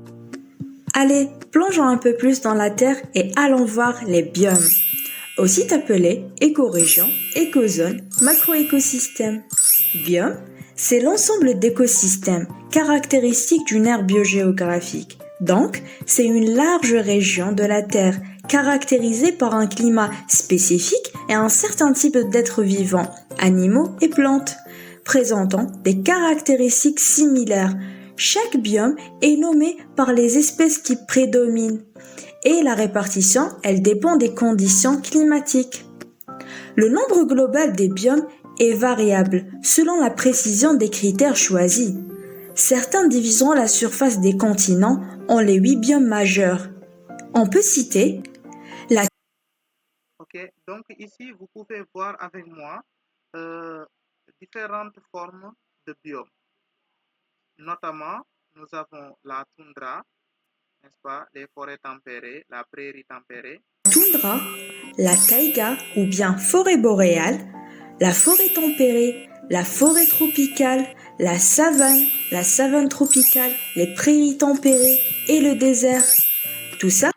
Allez, plongeons un peu plus dans la Terre et allons voir les biomes. Aussi appelés écorégions, écozones, macroécosystèmes. Biome, c'est l'ensemble d'écosystèmes caractéristiques d'une aire biogéographique. Donc, c'est une large région de la Terre caractérisée par un climat spécifique et un certain type d'êtres vivants, animaux et plantes, présentant des caractéristiques similaires. Chaque biome est nommé par les espèces qui prédominent et la répartition, elle dépend des conditions climatiques. Le nombre global des biomes est variable selon la précision des critères choisis. Certains diviseront la surface des continents en les 8 biomes majeurs. On peut citer la... Ok, donc ici, vous pouvez voir avec moi différentes formes de biomes. Notamment, nous avons la toundra, n'est-ce pas, les forêts tempérées, la prairie tempérée. toundra, la taïga ou bien forêt boréale, la forêt tempérée, la forêt tropicale, la savane tropicale, les prairies tempérées et le désert. Tout ça.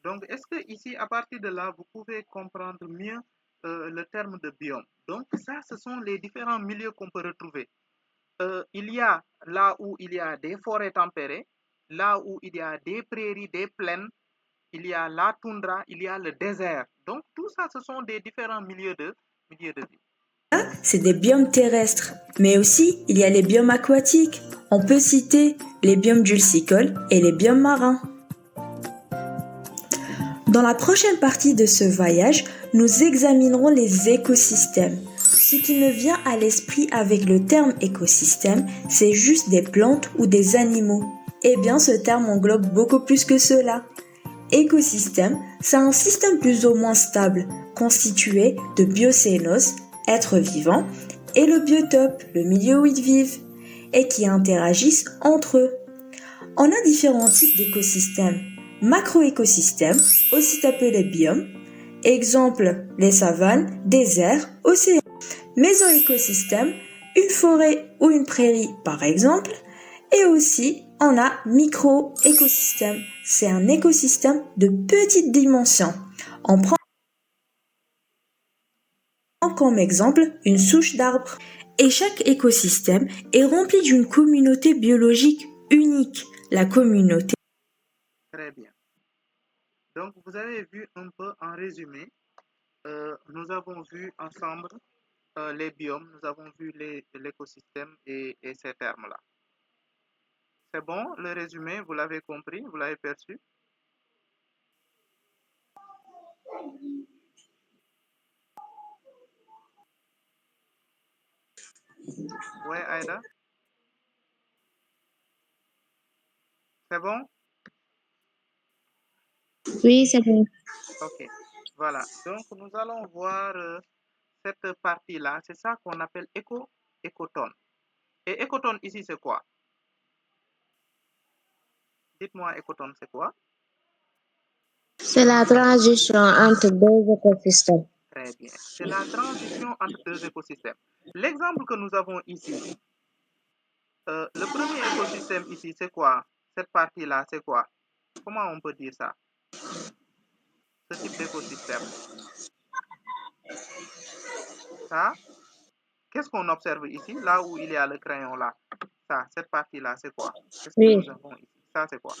Donc, est-ce que ici, à partir de là, vous pouvez comprendre mieux le terme de biome? Donc, ça, ce sont les différents milieux qu'on peut retrouver. Il y a là où il y a des forêts tempérées, là où il y a des prairies, des plaines, il y a la toundra, il y a le désert. Donc, tout ça, ce sont des différents milieux de vie. C'est des biomes terrestres, mais aussi il y a les biomes aquatiques. On peut citer les biomes dulcicoles et les biomes marins. Dans la prochaine partie de ce voyage, nous examinerons les écosystèmes. Ce qui me vient à l'esprit avec le terme écosystème, c'est juste des plantes ou des animaux. Eh bien, ce terme englobe beaucoup plus que cela. Écosystème, c'est un système plus ou moins stable, constitué de biocénoses, êtres vivants, et le biotope, le milieu où ils vivent, et qui interagissent entre eux. On a différents types d'écosystèmes. Macroécosystèmes, aussi appelés biomes, exemple les savanes, déserts, océans. Mésoécosystème, une forêt ou une prairie par exemple, et aussi on a microécosystème, c'est un écosystème de petite dimension. On prend comme exemple une souche d'arbre. Et chaque écosystème est rempli d'une communauté biologique unique, la communauté. Très bien. Donc, vous avez vu un peu en résumé, nous avons vu ensemble les biomes, nous avons vu l'écosystème et ces termes-là. C'est bon, le résumé, vous l'avez compris, vous l'avez perçu? Ouais, Aïda? C'est bon? Oui, c'est bon. Ok, voilà. Donc, nous allons voir cette partie-là. C'est ça qu'on appelle écotone. Et écotone ici, c'est quoi? Dites-moi, écotone, c'est quoi? C'est la transition entre deux écosystèmes. Très bien. C'est la transition entre deux écosystèmes. L'exemple que nous avons ici, le premier écosystème ici, c'est quoi? Cette partie-là, c'est quoi? Comment on peut dire ça? Ce type d'écosystème. Ça, qu'est-ce qu'on observe ici? Là où il y a le crayon là. Ça, cette partie-là, c'est quoi? Qu'est-ce que Oui, nous avons ici? Ça, c'est quoi?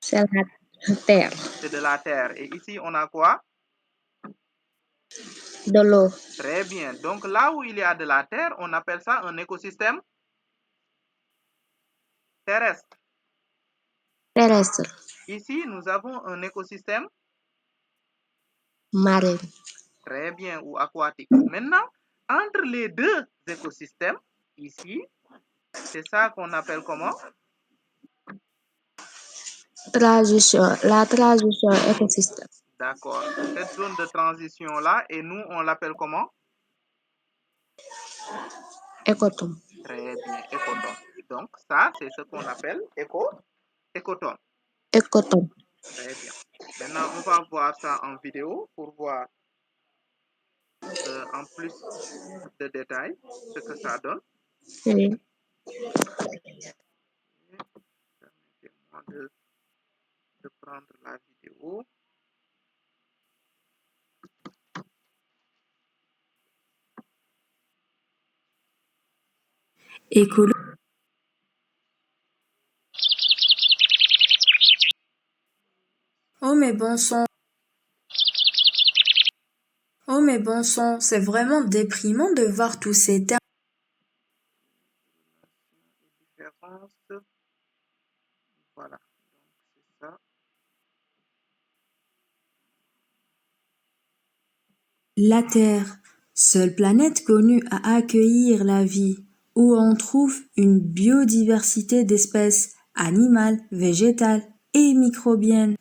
c'est la terre, C'est de la terre. Et ici, on a quoi? de l'eau, Très bien. Donc, là où il y a de la terre, on appelle ça un écosystème terrestre. terrestre, Ici, nous avons un écosystème marin, très bien ou aquatique. Maintenant, entre les deux écosystèmes, ici, c'est ça qu'on appelle comment? la transition écosystème, D'accord. Cette zone de transition-là, et nous, on l'appelle comment? écotone, Très bien, écotone. Donc, ça, c'est ce qu'on appelle écotone. écotone. Très bien. Maintenant, on va voir ça en vidéo pour voir en plus de détails ce que ça donne. Oui. Permettez-moi de prendre la vidéo. Écolo. Oh mais bon sang. Oh mais bon sang, c'est vraiment déprimant de voir tous ces termes. Différence. Voilà. Donc, c'est ça. La Terre, seule planète connue à accueillir la vie, où on trouve une biodiversité d'espèces animales, végétales et microbiennes,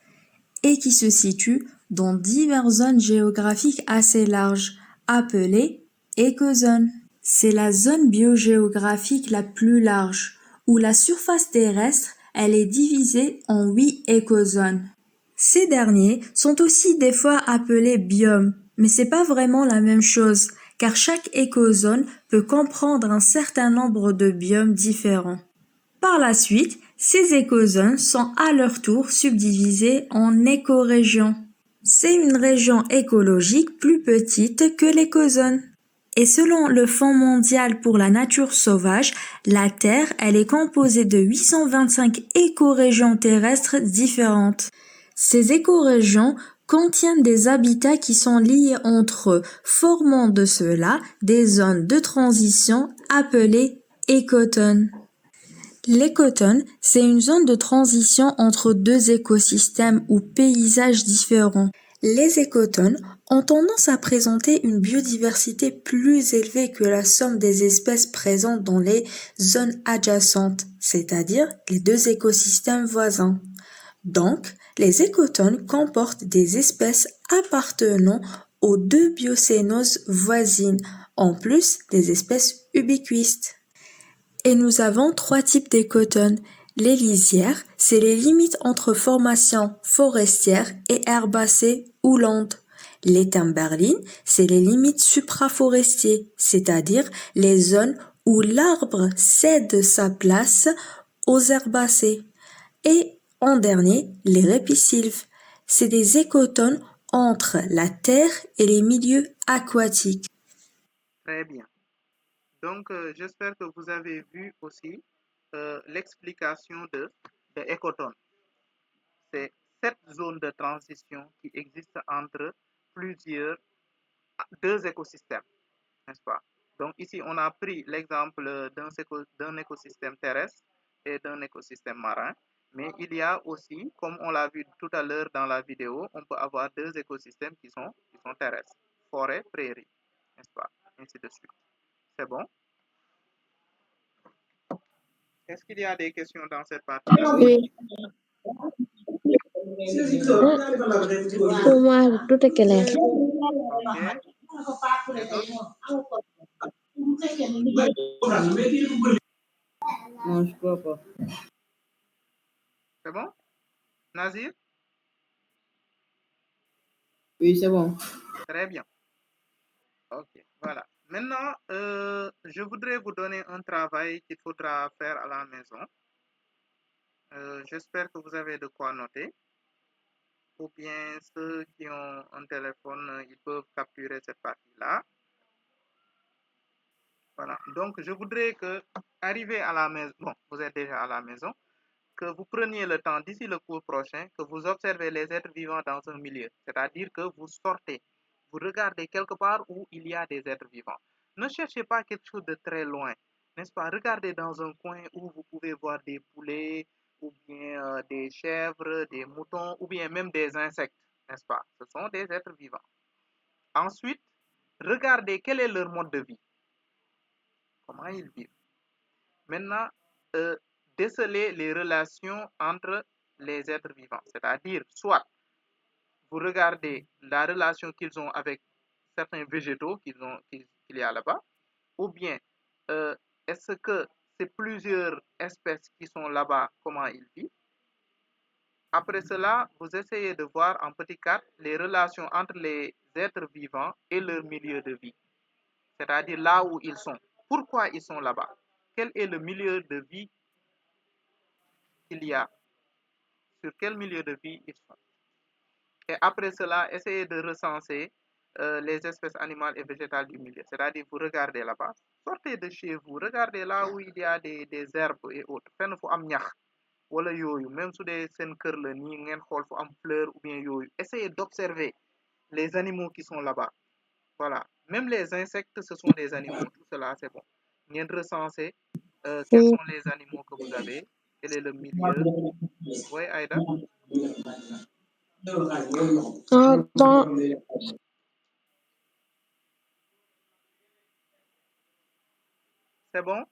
et qui se situe dans diverses zones géographiques assez larges, appelées écozones. C'est la zone biogéographique la plus large, où la surface terrestre elle est divisée en 8 écozones. Ces derniers sont aussi des fois appelés biomes, mais c'est pas vraiment la même chose, car chaque écozone peut comprendre un certain nombre de biomes différents. Par la suite, ces écozones sont à leur tour subdivisées en écorégions. C'est une région écologique plus petite que l'écozone. Et selon le Fonds mondial pour la nature sauvage, la Terre, elle est composée de 825 écorégions terrestres différentes. Ces écorégions contiennent des habitats qui sont liés entre eux, formant de cela des zones de transition appelées écotones. L'écotone, c'est une zone de transition entre deux écosystèmes ou paysages différents. Les écotones ont tendance à présenter une biodiversité plus élevée que la somme des espèces présentes dans les zones adjacentes, c'est-à-dire les deux écosystèmes voisins. Donc, les écotones comportent des espèces appartenant aux deux biocénoses voisines, en plus des espèces ubiquistes. Et nous avons trois types d'écotones. Les lisières, c'est les limites entre formations forestières et herbacées ou landes. Les timberlines, c'est les limites supraforestiers, c'est-à-dire les zones où l'arbre cède sa place aux herbacées. Et en dernier, les répisylves, c'est des écotones entre la terre et les milieux aquatiques. Très bien. Donc, j'espère que vous avez vu aussi l'explication de écotone. C'est cette zone de transition qui existe entre deux écosystèmes, n'est-ce pas? Donc ici, on a pris l'exemple d'un écosystème terrestre et d'un écosystème marin, mais il y a aussi, comme on l'a vu tout à l'heure dans la vidéo, on peut avoir deux écosystèmes qui sont terrestres, forêt, prairie, n'est-ce pas? Ainsi de suite. C'est bon? Est-ce qu'il y a des questions dans cette partie-là? Oui. Pour moi, tout est clair. Ok. Les autres? Non, je crois pas. C'est bon? Nazir? Oui, c'est bon. Très bien. Ok, voilà. Maintenant, je voudrais vous donner un travail qu'il faudra faire à la maison. J'espère que vous avez de quoi noter. Ou bien ceux qui ont un téléphone, ils peuvent capturer cette partie-là. Voilà. Donc, je voudrais que, arrivé à la maison, bon, vous êtes déjà à la maison, que vous preniez le temps d'ici le cours prochain, que vous observez les êtres vivants dans un milieu. C'est-à-dire que vous sortez, vous regardez quelque part où il y a des êtres vivants. Ne cherchez pas quelque chose de très loin, n'est-ce pas? Regardez dans un coin où vous pouvez voir des poulets, ou bien des chèvres, des moutons, ou bien même des insectes, n'est-ce pas? Ce sont des êtres vivants. Ensuite, regardez quel est leur mode de vie, comment ils vivent. Maintenant, déceler les relations entre les êtres vivants, c'est-à-dire soit vous regardez la relation qu'ils ont avec certains végétaux qu'il y a là-bas, ou bien est-ce que c'est plusieurs espèces qui sont là-bas, comment ils vivent. Après cela, vous essayez de voir en petit 4 les relations entre les êtres vivants et leur milieu de vie, c'est-à-dire là où ils sont. Pourquoi ils sont là-bas? Quel est le milieu de vie qu'il y a? Sur quel milieu de vie ils sont? Et après cela, essayez de recenser les espèces animales et végétales du milieu. C'est-à-dire, vous regardez là-bas, sortez de chez vous, regardez là où il y a des herbes et autres. Fenn fu am ñax wala yooyu, même su dee seen kër la nii ngeen xool fu am fleur ou bien yooyu. Essayez d'observer les animaux qui sont là-bas. Voilà. Même les insectes, ce sont des animaux. Tout cela, c'est bon. Ngeen recenser quels sont les animaux que vous avez, quel est le milieu. Oui, Aïda? C'est bon?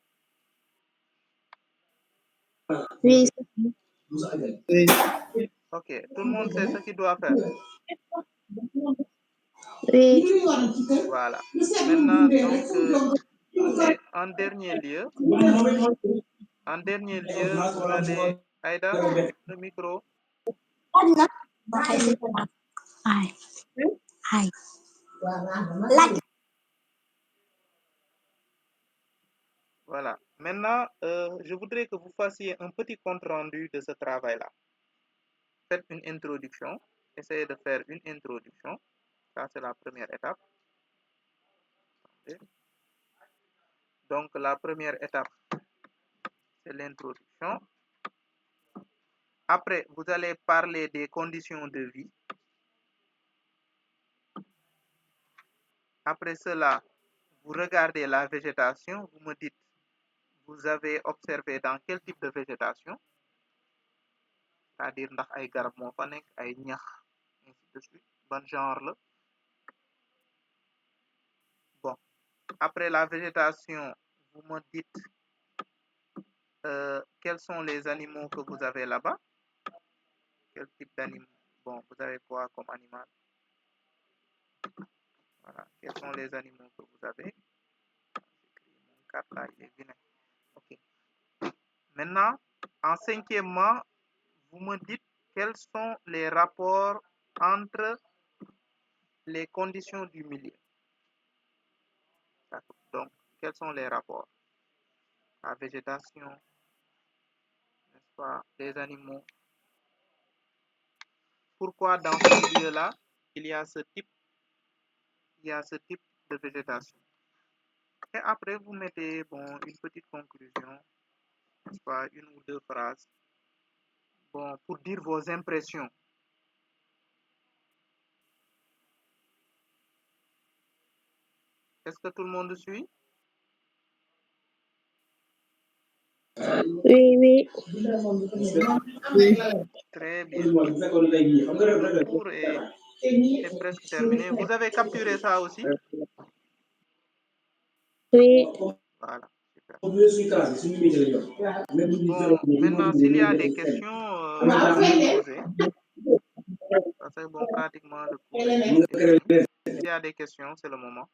Oui. Oui. Ok. Tout le monde sait ce qu'il doit faire. Oui. Voilà. Maintenant, donc, et en dernier lieu, vous allez, Aïda, le micro. Voilà. Maintenant, je voudrais que vous fassiez un petit compte-rendu de ce travail-là. Faites une introduction. Essayez de faire une introduction. Ça, c'est la première étape. Donc, la première étape, c'est l'introduction. Après, vous allez parler des conditions de vie. Après cela, vous regardez la végétation. Vous me dites, vous avez observé dans quel type de végétation, c'est-à-dire ndax ay garab moo fa nekk, ay ñax, ainsi de suite, ban genre la. Bon, après la végétation, vous me dites quels sont les animaux que vous avez là-bas. Quel type d'animaux? Bon, vous avez quoi comme animal? Voilà, quels sont les animaux que vous avez? Mon carte là, il est vilain. Ok. Maintenant, en cinquièmement, vous me dites quels sont les rapports entre les conditions du milieu. Donc, quels sont les rapports? La végétation, n'est-ce pas, les animaux. Pourquoi dans ce milieu-là, il y a ce type de végétation? Et après, vous mettez une petite conclusion, n'est-ce pas, une ou deux phrases, pour dire vos impressions. Est-ce que tout le monde suit? Oui. Très bien. Le cours est presque terminé. Vous avez capturé ça aussi? Oui. Voilà, super. Bon, maintenant, s'il y a des questions, vous pouvez poser. Ça, c'est pratiquement le cours est fini. S'il y a des questions, c'est le moment.